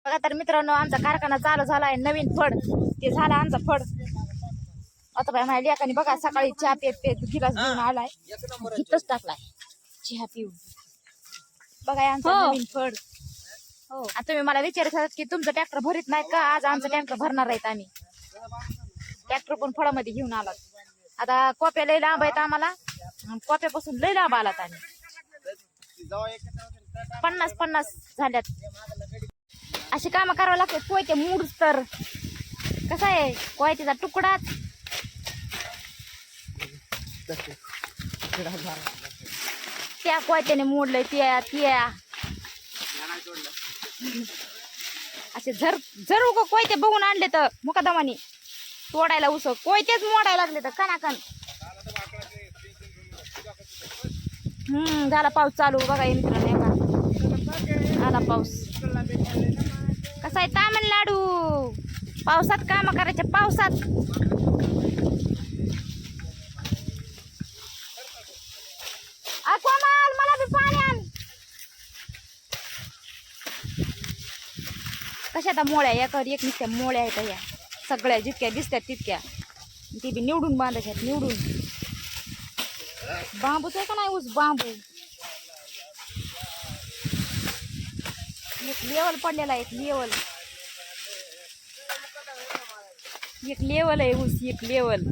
बघा तर मित्रांनो, आमचा कारखाना चालू झालाय. नवीन फड ते झाला आमचा फड. आता बाय माझ्या लेकाने बघा सकाळी चहा पेत गिलास घेऊन आलाय, इथंच टाकलाय चहा पिऊन. बघा आमचा नवीन फड. हो, आता तुम्ही मला विचारतात की तुमचं ट्रॅक्टर भरीत नाही का? आज आमचं ट्रॅक्टर भरणार आहेत आम्ही. ट्रॅक्टर पण फळामध्ये घेऊन आलात. आता कोप्या लय लांब आहेत आम्हाला, कोप्यापासून लय लांब आलात आम्ही. 50-50 झाल्यात. अशी कामं करावं लागतात. कोयते मूड तर कसं आहे, कोयत्याचा तुकडाच त्या कोयत्याने मोडलंय. त्या असे जर उग कोयते बघून आणले तर मुकादमाने तोडायला उसव. कोयतेच मोडायला लागले तर कणाकण. झाला पाऊस चालू. बघा मित्रांनो, आला पाऊस. कसा आहे तामिळनाडू, पावसात काम करायचे. पावसात कोमल मला बी पाणी आण. कशा आता मोळ्या एकावर एक नुसत्या मोळ्या आहेत ह्या सगळ्या, जितक्या दिसत्यात तितक्या. ती बी निवडून बांधायच्यात. निवडून बांबूच आहे का नाही ऊस? बांबू एक लेवल पडलेला आहे. एक लेवल आहे ऊस. एक लेवल.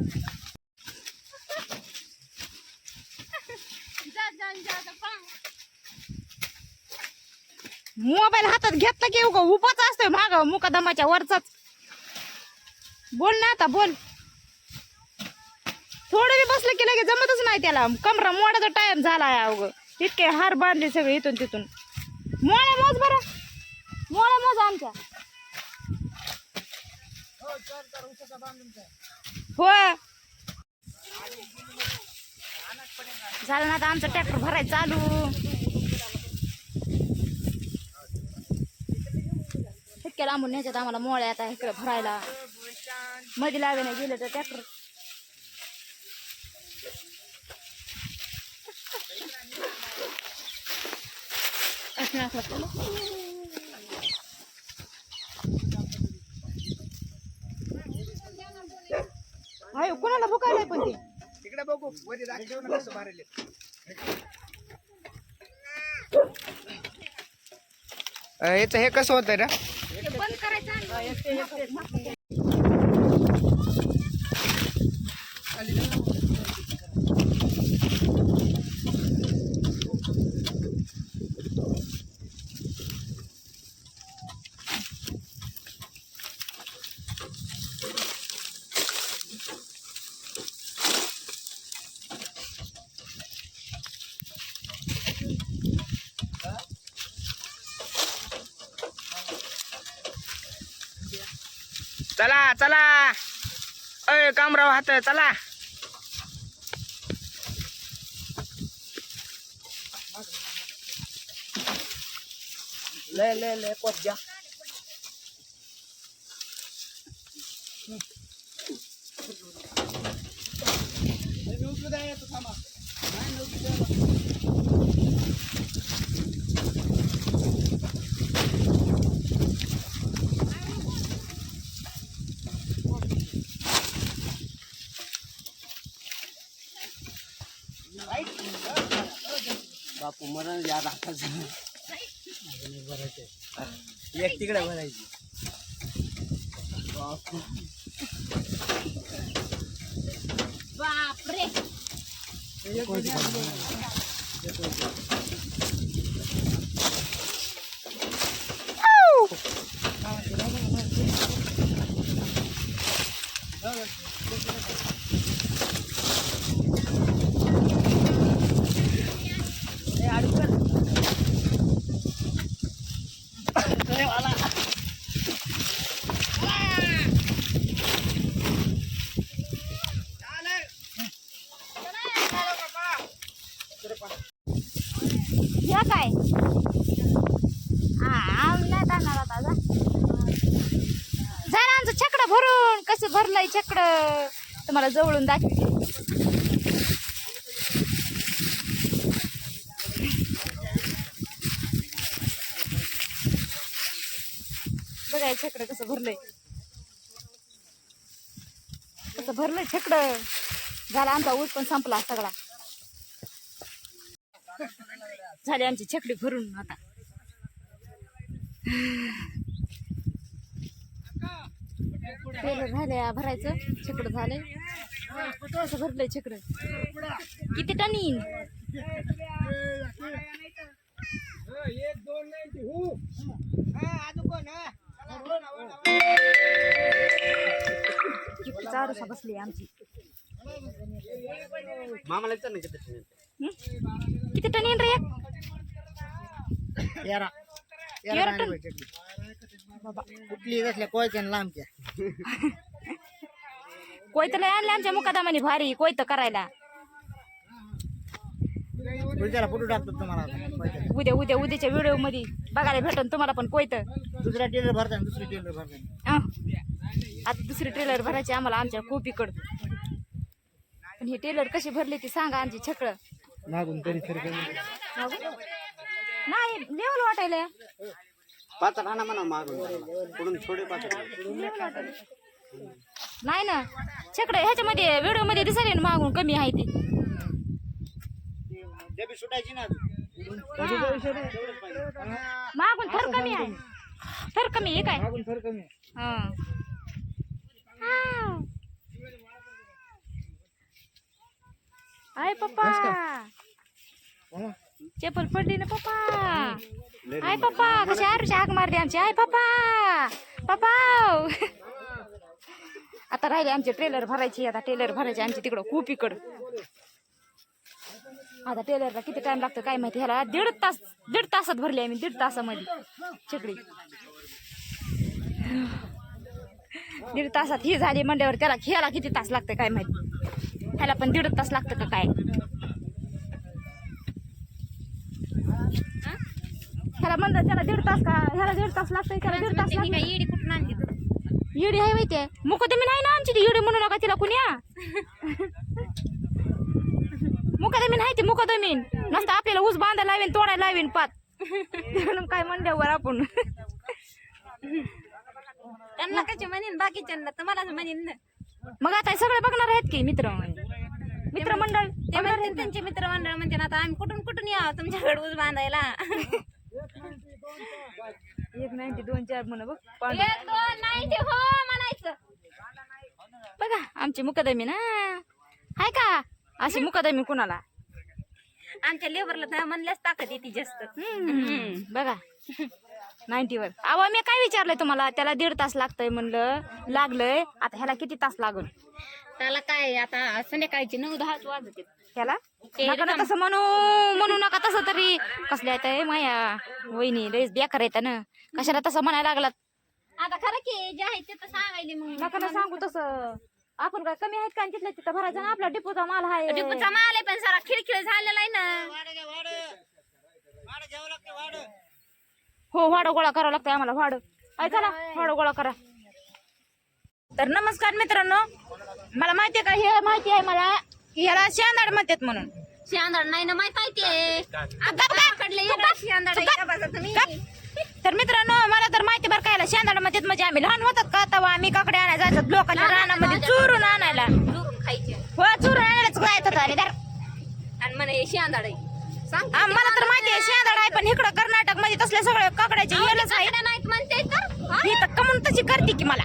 मोबाईल हातात घेतला की उपाच असतोय माग मुकादमाच्या वरचाच. बोल ना आता, बोल. थोडं बी बसलं की लगे जमतच नाही त्याला. कमरा मोडाचा टाइम झाला आहे अवघ. तितके हार बांधले सगळे इथून तिथून. मोळ्या मोज बरं, मोळ्या मोज आमच्या. हो झालं ना. आता आमचं ट्रॅक्टर भरायचं चालू. इतक्या लांबून न्यायच्यात आम्हाला मोळ्या. आता इकडे भरायला मध्ये लावे नाही गेलं तर ट्रॅक्टर. अयो कोणाला भुकायलाय पण ते तिकडे बघू मध्ये दाखव ना कसं मारेल. याचं हे कसं होतंय ना? बंद करायचं. चला चला, अय कामराव हात चला. ले पोत घ्या. बापू मरण या राखायचं. एक तिकडे भरायची. बापरे, ह्या काय नाही आणणार आता. जरा आमचं छकडं भरून कसं भरलंय छकडं तुम्हाला जवळून दाखवते. बघाय छकडं कसं भरलंय, कसं भरलंय छकडं. झाला आमचा ऊस पण संपला सगळा. झाले आमची छकडी भरून आता. झाले भरायचं छकडं झालंय. कसं भरलंय छकडं. किती टन येईन? किती चारूसा बसली आमची. मामाला किती किती टन येईन रे एक? 13 टन. कुठली कसल्या कोयत्या लांबच्या कोयत लय आणले आमच्या मुकादामाने भारी कोयत करायला. पुढच्याला फोटो टाकतो तुम्हाला आता. उद्याच्या व्हिडिओ मध्ये बघायला भेटन तुम्हाला पण कोयत. दुसरा टेलर भरता दुसरी टेलर भरता. आता दुसरी ट्रेलर भरायची आम्हाला आमच्या कोपीकड. पण हे टेलर कशी भरली ती सांगा आमची छकड. मागून तरी नाही लेवल वाटायला. पाच आणा म्हणा मागून पुढून थोडे पाच. नाही ना छकड ह्याच्यामध्ये व्हिडिओ मध्ये दिसायला ना मागून कमी आहे ती. डबी सुटायची ना. मागून थर कमी आहे. थर कमी आहे काय? मागून थर कमी. आय पप्पा चप्पल पडली ना पप्पा. आय पप्पा कशी आरुषी हाक मारली आमची. आय पप्पा पप्पा. आता राहिले आमचे ट्रेलर भरायची. आता टेलर भरायचे आमची तिकडं कोपीकड. आता टेलरला किती टाइम लागतो काय माहिती. ह्याला दीड तासात भरली आम्ही. 1.5 तासामध्ये छकडी. 1.5 तासात ही झाली म्हणल्यावर त्याला ह्याला किती तास लागतं काय माहिती. ह्याला पण 1.5 तास लागतं का काय. ह्याला म्हणलं त्याला 1.5 तास का ह्याला 1.5 तास लागतंय. त्याला 1.5 तास लागतं. येडी कुठून आणली तू? येडी आहे माहितीये. मुकदमी नाही ना आमची ती. येडी म्हणू नका तिला कुण्या. मुकदमी नाही ती. मुकदमी नसतं आपल्याला ऊस बांधायला लावीन तोडायला लावीन पात. म्हणून काय म्हणल्यावर आपण त्यांना कशी म्हणेन बाकीच्यांना तर मला म्हणेन. मग आता हे सगळे बघणार आहेत की मित्रमंडळ. ते म्हणते त्यांचे मित्रमंडळ म्हणते ना आता आम्ही कुठून कुठून यावं तुमच्याकडे ऊस बांधायला. 190 2 4 म्हण बघ. 190 हो म्हणायचं. बघा आमची मुकदमी ना हाय का. अशी मुकदमी कुणाला. आमच्या लेबरला तर म्हणल्याच ताकद येते जास्त. बघा 90 वर. अहो मी काय विचारलंय तुम्हाला. त्याला 1.5 तास लागतंय म्हणलं. लागलंय. आता ह्याला किती तास लागल. त्याला काय आता संध्याकाळची 9-10 वाजते. ह्याला नका ना तसं म्हणू नका. तसं तरी कसल्या येत माया वहिनी लयच बेकार येत ना. कशाला तसं म्हणायला लागलात. आता खरं की जे आहे ते तर सांगायले. मग नका ना सांगू तसं. आपण काय कमी आहेत का तिथल्या तिथं भरायचं ना. आपला डिपोचा माल आहे. डिपूचा माल आहे पण सारा खिळखिळ झालेला आहे ना. हो वाडं गोळा करावं लागतंय आम्हाला. वाडं आहे चला वाडं गोळा करा. तर नमस्कार मित्रांनो. मला माहितीये का हे माहिती आहे मला की ह्याला शेंदाड म्हणतात म्हणून. शेंदाड नाही ना माहितीये. तर मित्रांनो मला तर माहिती बरं काय शेंदाड म्हणतात. म्हणजे आम्ही लहान होतात का तेव्हा आम्ही काकडे आणायला जायचं लोकांच्या रानामध्ये चुरून आणायला. खायचे हो चुरून आणायलाच जायचं होतं. आणि म्हणे शेंदाड आहे. मला तर माहिती आहे शेंदाड आहे. पण इकडं कर्नाटक मध्ये तसले सगळे काकड्याचे येलच आहे. नाहीत म्हणते तर ही तर कमून तशी करते की मला.